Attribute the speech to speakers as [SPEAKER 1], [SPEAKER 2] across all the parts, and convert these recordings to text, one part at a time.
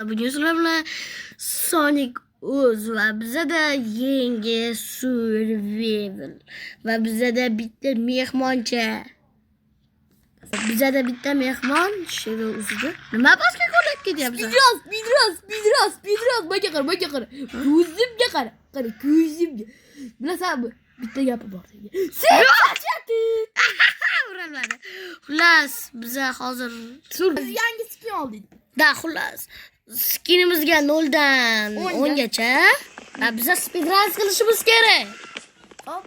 [SPEAKER 1] Bugun sizlar bilan Sonic O'z va bizada yangi survival va bizada bitta mehmoncha. Bizada bitta mehmon sheva o'zida. Nima boshqa qo'llab ketyapsiz?
[SPEAKER 2] Speedrun. Baka qara. Ko'zimga qara. Ko'zimga. Bilasanmi? Bitta gapi bor senga. Sen chachati.
[SPEAKER 1] Uralmadi. Xullas, biza hozir
[SPEAKER 2] Biz yangi skin oldik.
[SPEAKER 1] Da xullas. Skinimizga 0 dan 10 gacha. Va biza speedrun qilishimiz kerak.
[SPEAKER 2] Hop,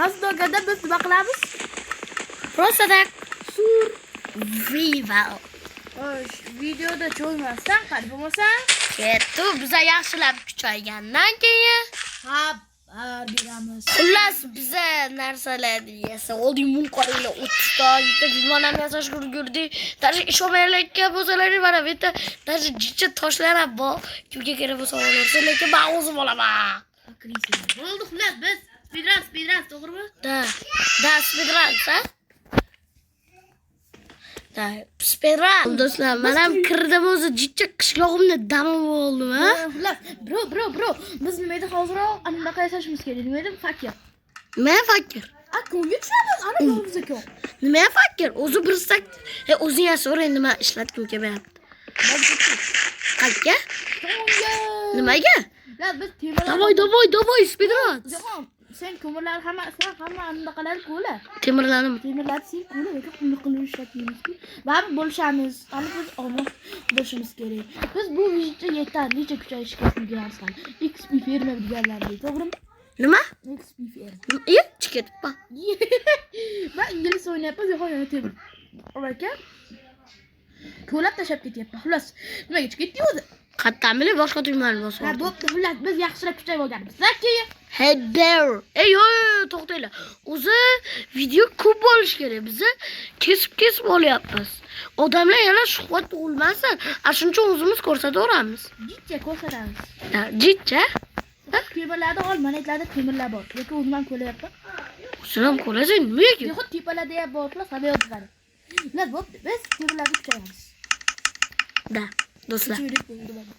[SPEAKER 2] aslida biz nima qilamiz?
[SPEAKER 1] Просто так survival.
[SPEAKER 2] Xo'sh, videoda cho'lmasdan qani bo'lmasang,
[SPEAKER 1] Ketdi, biza yaxshilab kuchaygandan keyin
[SPEAKER 2] xabar beramiz.
[SPEAKER 1] xullas biza narsalarni yasa oldik munqariylar 30 ta, bitta jurnalni yasashga ulgurdik. Даже ish olmayotgan bo'lsalaring mana bu yerda даже jicha toshlar ham bor. Kimga kerak bo'lsa olaversin, lekin men o'zim olaman.
[SPEAKER 2] Bo'ldi, xullas biz speedrun, to'g'rimi?
[SPEAKER 1] Da speedrun, sa? Da speedrun. Do'stlar, men ham kirdim o'zi jicha qishlog'imda damim bo'ldim, ha?
[SPEAKER 2] Xullas, bro. Biz nima edi hozirroq anaqa yasashimiz kerak. Nima edi? Fakir.
[SPEAKER 1] Nima fakir?
[SPEAKER 2] Ko'ngil tushamiz, ana yo'limiz ekan.
[SPEAKER 1] Nima fakir? O'zi bir sak, o'zing so'rang nima ishlatgim kelmayapti. Qayerga? Nimaga?
[SPEAKER 2] Biz temirlar.
[SPEAKER 1] Davay, speedrun.
[SPEAKER 2] Jahon, sen ko'mirlar hamma anaqalar ko'la.
[SPEAKER 1] Temirlarim.
[SPEAKER 2] Temirlarni sen ko'la yoki qulluq qilib ishlatmaymiz-ku. Baribir bo'lishamiz. Ana biz omoq bo'lishimiz kerak. Biz bu videoda yetarlicha kuchayishga ulguramiz hali. XP ferma deganlarni, to'g'rimi?
[SPEAKER 1] Nima?
[SPEAKER 2] XP ferma.
[SPEAKER 1] Chiqib.
[SPEAKER 2] Ben ingliz o'ynayapman, Jahon yana temir. Aka. Ko'lab tashab ketyapman. Xullas, nimaga chiqib ketdi o'zi?
[SPEAKER 1] Qattan bilib boshqa tugmani bosib.
[SPEAKER 2] Ha, bo'pti, xullas biz yaxshilab kuchayib olganmiz. Keyin
[SPEAKER 1] Hey there. To'xtanglar. O'zi video ko'p bo'lish kerak. Biz kesib olyapmiz. Odamlar yana shuhrat bo'lmasin. Shuncha o'zimiz ko'rsataveramiz.
[SPEAKER 2] jicha ko'rsatamiz.
[SPEAKER 1] Jicha?
[SPEAKER 2] Temirlarda ol, manetlarda temirlar bor. Yoki o'zim ham ko'layapman.
[SPEAKER 1] Sen ham ko'rasan, nimaga?
[SPEAKER 2] Yo'q, tepalarda ham bor, xullas, hamma yoqda. Xullas, bo'pti, biz temirlarga kuchayamiz.
[SPEAKER 1] Da, do'stlar.
[SPEAKER 2] Kuchayib bo'ldi mana.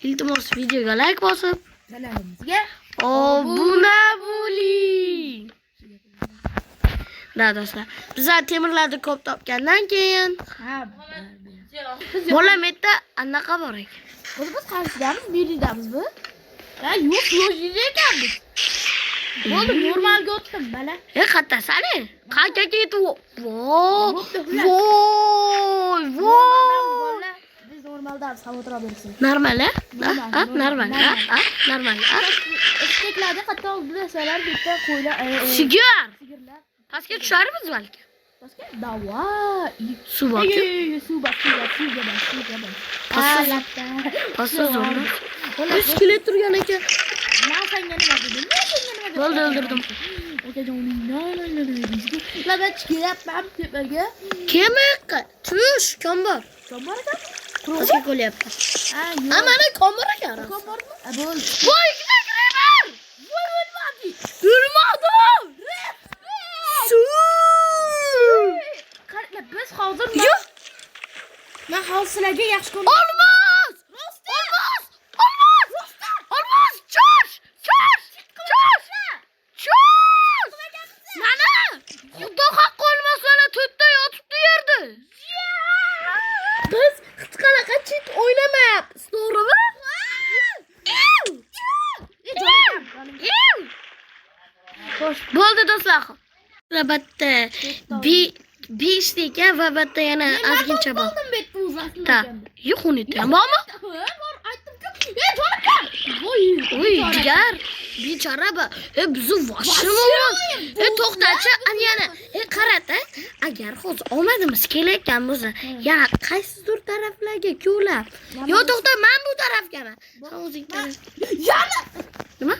[SPEAKER 1] Iltimos videoga like bosib,
[SPEAKER 2] Kanalimizga
[SPEAKER 1] obuna bo'ling. Da do'stlar, biz temirlarni ko'p topgandan keyin bolam yerda anaqa bor ekan.
[SPEAKER 2] biz qarshiydamiz, biridamiz bu. Yo'q, ekanmiz. Bo'ldi, normalga o'tdim, mana.
[SPEAKER 1] Qattasani? Qayerga ketdi? Voy.
[SPEAKER 2] Biz normalda savotra bersin.
[SPEAKER 1] Normal, normal.
[SPEAKER 2] Isteklarda qatta bilasalar bitta qo'ylar.
[SPEAKER 1] Sigir.
[SPEAKER 2] Sigirlar.
[SPEAKER 1] Pastga tusharmiz balki.
[SPEAKER 2] Pastga davoy.
[SPEAKER 1] Suv borku.
[SPEAKER 2] Suv bor.
[SPEAKER 1] Pastga zo'r. Iskelet turgan ekan.
[SPEAKER 2] Men senga nima dedim?
[SPEAKER 1] Bo'ldi, o'ldirdim.
[SPEAKER 2] Akajonim, nima chiqyapman tepaga.
[SPEAKER 1] Kemakka. Tush, kom bor.
[SPEAKER 2] Kim bor ekan?
[SPEAKER 1] Pastga qo'lyapti.
[SPEAKER 2] Yo'q.
[SPEAKER 1] Mana kom bor ekan.
[SPEAKER 2] Kim bormi? Bo'l.
[SPEAKER 1] Voy, kiraman.
[SPEAKER 2] Voy, o'lmadi.
[SPEAKER 1] Durmadim.
[SPEAKER 2] Qaranglar, biz hozir
[SPEAKER 1] Yo'q.
[SPEAKER 2] men hozir sizlarga yaxshi ko'raman.
[SPEAKER 1] Olmaz. Chosh. Mana. Xudo haqqi olmasana to'rtta yotibdi yerda.
[SPEAKER 2] Biz hech qanaqa chit o'ynamayapmiz, to'g'rimi? Xo'sh,
[SPEAKER 1] Bo'ldi do'stlar. Albatta. 5 ekan va albatta yana ozgincha bor.
[SPEAKER 2] oldim betni o'zim.
[SPEAKER 1] Ta. Yo'q, unutdi. Bormi?
[SPEAKER 2] Bor, aytdim-ku.
[SPEAKER 1] Voy, jigar. Bechora bu. Bizni vashim. To'xtachi, ana yana. Qarata. Agar hozir omadimiz kelayotgan bo'lsa, yana qaysidir taraflarga ko'lab. Yo'q, to'xta, men bu tarafgaman. Sen o'zing taraf.
[SPEAKER 2] Yana.
[SPEAKER 1] Nima?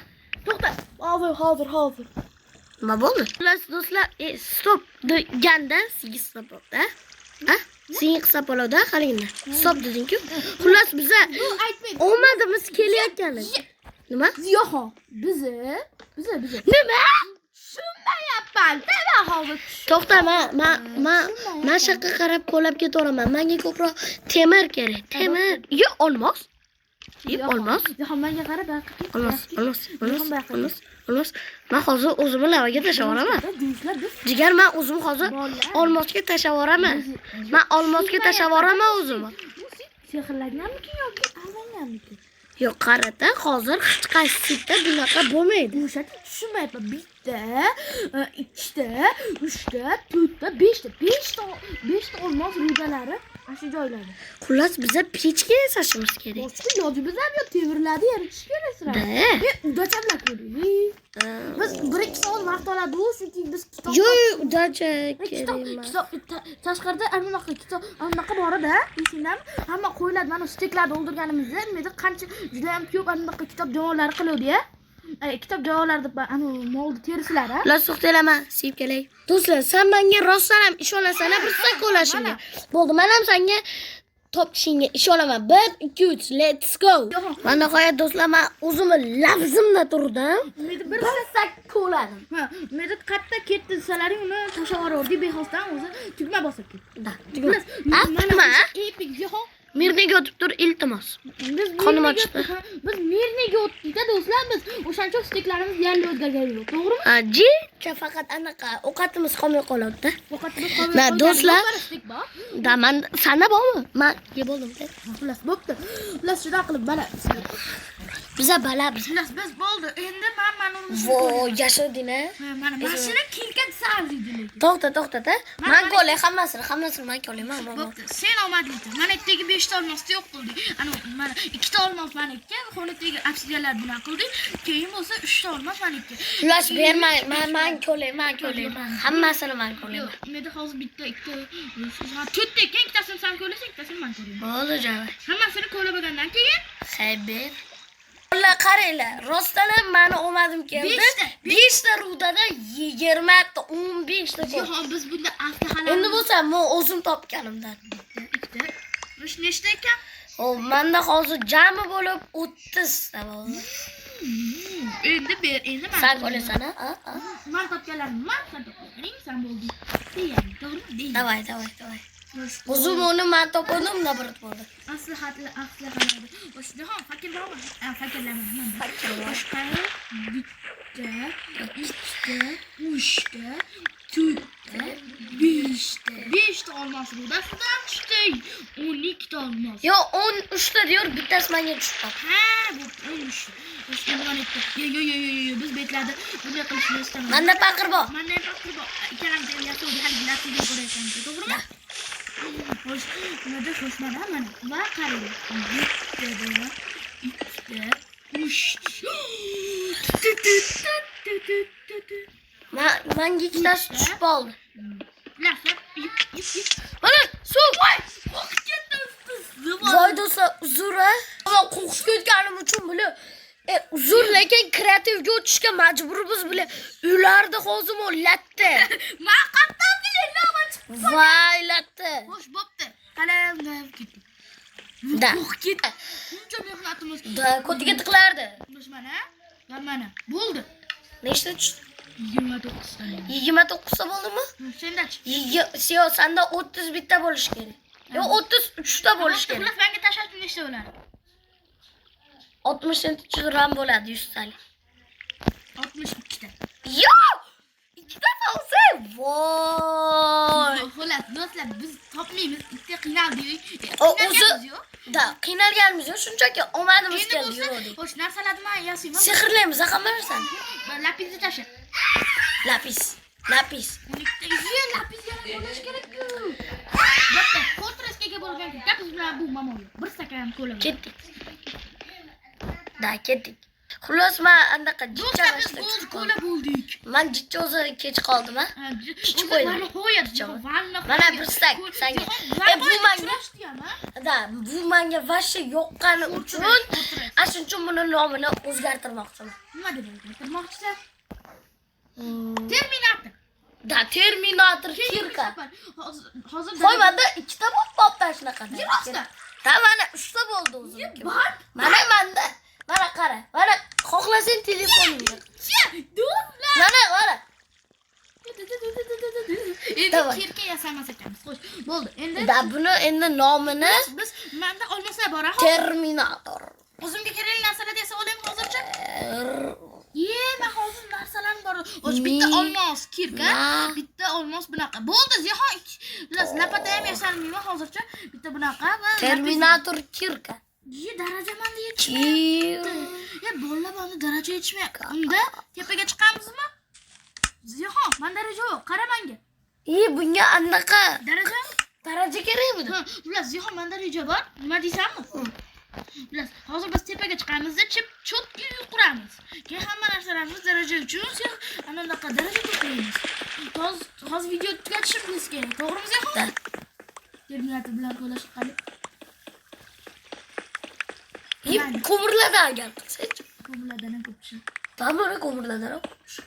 [SPEAKER 2] To'xta. Hozir.
[SPEAKER 1] Nima bo'ldi? Do'stlar, stop deganda siz stop bo'ldi, ha? Sen hisob oladi, qaranglar. Stop deding-ku. Xullas biza omadimiz kelayotganlar. Nima?
[SPEAKER 2] Yo'q, bizi.
[SPEAKER 1] Nima?
[SPEAKER 2] Tushunmayapman. mayli, men hozir.
[SPEAKER 1] To'xta, men shaqqa qarab qo'lab ketaveraman. Menga ko'proq temir kerak. Temir. Yo, olmos. Olmos.
[SPEAKER 2] Yo'q, menga qara,
[SPEAKER 1] Olmos. Men hozir o'zimni lavaga tashlayveraman.
[SPEAKER 2] Do'stlar, biz
[SPEAKER 1] Jigar, men o'zim hozir olmosga tashlayveraman. Men olmosga tashlayveraman o'zimni.
[SPEAKER 2] sehrlanganmikin yoki aldanganmikin?
[SPEAKER 1] Yo'q, qarata, hozir hech qaysida bunaqa bo'lmaydi.
[SPEAKER 2] O'shani tushunmayapman. Bitta, ikkita, uchta, to'rtta, beshta. Beshta olmos rudalari ana shu joylarda.
[SPEAKER 1] Xullas, biza pechga yasashimiz kerak.
[SPEAKER 2] Boshqa iloji biz ham yo'q, temirlarni eritish kerak sira. Udachamlar ko'ring. Biz 1-2 soat vaqt oladi, chunki biz kitob.
[SPEAKER 1] Yo'q, udacha kerak emas.
[SPEAKER 2] Kitob tashqarida anaqa kitob anaqa bor-da, esingdami? Hamma qo'yiladi. Mana steklarni o'ldirganimizda, nima qancha juda ham ko'p anaqa kitob javonlari qiladi-ya. Kitob javonlarida ana molni terisilari.
[SPEAKER 1] Ular suqtilaman, sevib kelay. Do'stlar, sen menga rostdan ham ishonasan, bir qo'lashimga. Bo'ldi, men ham senga top tishingga ishonaman. 1 2 3 let's go. Mana qo'ya do'stlar, men o'zimni lafzimda turdim.
[SPEAKER 2] Bir sak qo'ladim. Men qatta ketdi desalaring uni tashlavordik bexosdan o'zi tugma bosib ketdi.
[SPEAKER 1] Da, tugma.
[SPEAKER 2] Epik jahon.
[SPEAKER 1] Mirniga o'tib tur, iltimos.
[SPEAKER 2] Biz
[SPEAKER 1] Qonim ochdi.
[SPEAKER 2] Biz Mirniga o'tdik-da do'stlar, biz o'shancha steklarimiz yarli o'zgargani yo'q, to'g'rimi?
[SPEAKER 1] Ji, faqat anaqa ovqatimiz qolmay qoladi-da.
[SPEAKER 2] Ovqatimiz
[SPEAKER 1] Na, do'stlar.
[SPEAKER 2] stek bor.
[SPEAKER 1] Da, men sanda bormi? Men yeb oldim.
[SPEAKER 2] Xullas, bo'pti. Xullas, shunday qilib bala.
[SPEAKER 1] Biza bala biz.
[SPEAKER 2] Xullas, biz bo'ldi. Endi men uni
[SPEAKER 1] Voy, yashading-a?
[SPEAKER 2] mana mashina kelgan sazidi.
[SPEAKER 1] To'xta. Men qo'lay hammasini men qo'layman.
[SPEAKER 2] Bo'pti. Sen omadlisan. Mana ikkitagi 5 ta olmosni yo'q qildik. Ana mana 2 ta olmos meniki, xonadagi obsidianlar bilan qildik. Keyin bo'lsa 3 ta olmos meniki.
[SPEAKER 1] Ulas bermang, men qo'layman. Hammasini men qo'layman.
[SPEAKER 2] Menda hozir bitta, ikkita, 4 ta ekan, ikkitasini sen qo'lasang, ikkitasini men qo'layman.
[SPEAKER 1] Bo'ldi, joy.
[SPEAKER 2] Hammasini qo'lagandan keyin
[SPEAKER 1] Xabar. Ular qaranglar, rostdan ham meni omadim keldi. 5 ta rudadan 20 ta, 15 ta.
[SPEAKER 2] yo'q, biz bunda avtoxalar.
[SPEAKER 1] Endi bo'lsa, men o'zim topganimdan.
[SPEAKER 2] Ikkita. Biz nechta ekan?
[SPEAKER 1] O, menda hozir jami bo'lib 30 ta bo'ldi.
[SPEAKER 2] Endi ber, endi men.
[SPEAKER 1] Sen qo'laysan, ha?
[SPEAKER 2] Men topganlarim, sen topganlaring, sen bo'lding. Deyam, to'g'rimi?
[SPEAKER 1] Davay. O'zim uni men topadim, nabrat bo'ldi.
[SPEAKER 2] Maslahatlar. O'shda ham fakir bormi? Fakirlarman. Boshqa bitta, ikkita, uchta, to'rtta, beshta. 5 ta olmos rudasidan tushdi. 12 ta olmos.
[SPEAKER 1] Yo, 13 ta diyor, bittasi menga tushib qoldi.
[SPEAKER 2] Ha, bu 13. O'shda nima aytdi? Yo, biz betlarda bunday qilishni istamadik.
[SPEAKER 1] Menda paqir bor.
[SPEAKER 2] Menda paqir bor. Ikkalamiz yasovdi, hali nasiga ko'raysan, to'g'rimi? Xo'sh, nima xo'shmana mana. Va qarang. Bitta, ikkita, uchta.
[SPEAKER 1] Menga ikkitasi tushib qoldi.
[SPEAKER 2] Lasa,
[SPEAKER 1] Mana suv.
[SPEAKER 2] Qo'rqib ketdim.
[SPEAKER 1] Voy do'stlar, uzr-a. Men qo'rqib ketganim uchun bile uzr, lekin kreativga o'tishga majburmiz bile. Ularda hozir o latta.
[SPEAKER 2] Men qattan bilaman chiqib.
[SPEAKER 1] Voy latta.
[SPEAKER 2] Xo'sh, bo'pti. Qalam ketdi.
[SPEAKER 1] Da.
[SPEAKER 2] Qo'rqib ketdi. Buncha mehnatimiz.
[SPEAKER 1] Da, ko'tiga tiqlardi.
[SPEAKER 2] Mana. Bo'ldi.
[SPEAKER 1] Nechta tushdi?
[SPEAKER 2] 29 ta.
[SPEAKER 1] 29 ta bo'ldimi?
[SPEAKER 2] Sendachi?
[SPEAKER 1] Yo, senda 30 bitta bo'lish kerak. Yo, 33 ta bo'lish kerak.
[SPEAKER 2] Xullas, menga tashlashni nechta bo'ladi?
[SPEAKER 1] 60 cent ram bo'ladi 100 talik.
[SPEAKER 2] 62 ta.
[SPEAKER 1] Yo! Ikkita bo'lsa, voy.
[SPEAKER 2] Xullas, do'stlar, biz topmaymiz. Ikkita qiynaldik.
[SPEAKER 1] O'zi da, qiynalganmiz, shunchaki omadimiz keldi, yurdik.
[SPEAKER 2] Xo'sh, narsalarni men yasayman.
[SPEAKER 1] Sehrlaymiz, xabarsan.
[SPEAKER 2] Lapisni tashla.
[SPEAKER 1] Lapis.
[SPEAKER 2] 12 lapis yana qo'llash kerak-ku. Bitta kontrastga bo'lgan lapis bilan bu mamoy. Bir stakan ko'la.
[SPEAKER 1] Ketdik. Xullas, men anaqa
[SPEAKER 2] Do'stlar, biz ko'la bo'ldik.
[SPEAKER 1] Men jichcha o'zi kech qoldim, ha? Jichcha qo'ydim.
[SPEAKER 2] Mana qo'yadi.
[SPEAKER 1] Mana bir stak senga. Bu menga. Da, bu menga vashi yoqqani uchun, ashuncha buni nomini o'zgartirmoqchiman.
[SPEAKER 2] Nima deb o'zgartirmoqchisan? Terminator.
[SPEAKER 1] Da, Terminator Kirka.
[SPEAKER 2] Hozir
[SPEAKER 1] Qo'ymada ikkita bo'pti shunaqada.
[SPEAKER 2] Rosta.
[SPEAKER 1] Da, mana 3 ta bo'ldi o'zim.
[SPEAKER 2] Bor.
[SPEAKER 1] Mana menda. Mana qara. Mana xohlasang telefoningni.
[SPEAKER 2] Do'stlar.
[SPEAKER 1] Mana. bak.
[SPEAKER 2] kirka yasamas ekanmiz. Xo'sh, bo'ldi. Endi
[SPEAKER 1] Da buni endi nomini
[SPEAKER 2] biz menda olmoslar bor, ha.
[SPEAKER 1] Terminator.
[SPEAKER 2] O'zimga kerakli narsalar desa olaymi hozircha? Men hozir narsalar bor. Xo'sh, bitta olmos kirka, bitta olmos bunaqa. Bo'ldi, Ziho. Lapata ham yasalmayman hozircha. Bitta bunaqa va
[SPEAKER 1] Terminator kirka.
[SPEAKER 2] Daraja menda yetishmayapti. Bolalar buni daraja yetishmayapti. Unda tepaga chiqamizmi? Ziho, men daraja yo'q. Qara menga.
[SPEAKER 1] Bunga anaqa
[SPEAKER 2] Daraja?
[SPEAKER 1] daraja kerakmi?
[SPEAKER 2] Ular Ziho, menda reja bor. Nima deysanmi? Ular hozir biz tepaga chiqamizda chotki quramiz. Keyin hamma narsalarimiz daraja uchun anaqa daraja to'playmiz. Hozir video tugatishimiz kerak. To'g'rimi Ziho? Terminator bilan qo'llash qani.
[SPEAKER 1] Ko'mirlardan agar qilsak.
[SPEAKER 2] Ko'mirlardan ham ko'p tushadi.
[SPEAKER 1] Tamam, ko'mirlardan ham.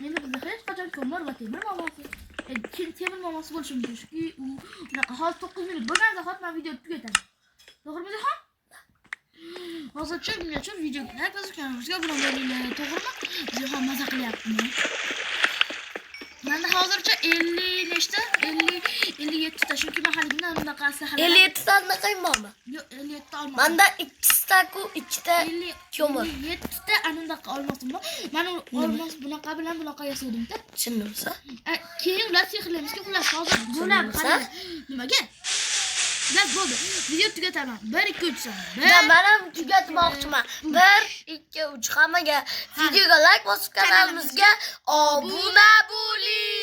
[SPEAKER 2] Endi bizda hech qachon ko'mir va temir momosi. Temir momosi bo'lishi mumkin. Chunki u hozir 9 minut bo'lgan zahot men video tugataman. To'g'rimi Ziho? Hozircha bungacha videoga bosib kanalımizga obuna bo'linglar. To'g'rimi? Ziho maza qilyaptimi? Menda hozircha 50 nechta? 57 ta. Chunki mahalligimdan bunaqasi hali
[SPEAKER 1] 57 ta anaqa
[SPEAKER 2] yo'q, 57 ta olmadim.
[SPEAKER 1] Manda 2 ta-ku 2 ta ko'mir.
[SPEAKER 2] 57 ta anaqa olmosim bor. Men olmos bunaqa bilan bunaqa yasadim-da.
[SPEAKER 1] Tushundimsa?
[SPEAKER 2] Keyin ular sehrlamizga xullas hozir bo'ladi. Qarang. Nimaga? Gaz bo'ldi. Video tugataman. 1 2 3 san.
[SPEAKER 1] Men ham tugatmoqchiman. 1 2 3 hammaga videoga like bosib kanalimizga obuna bo'ling.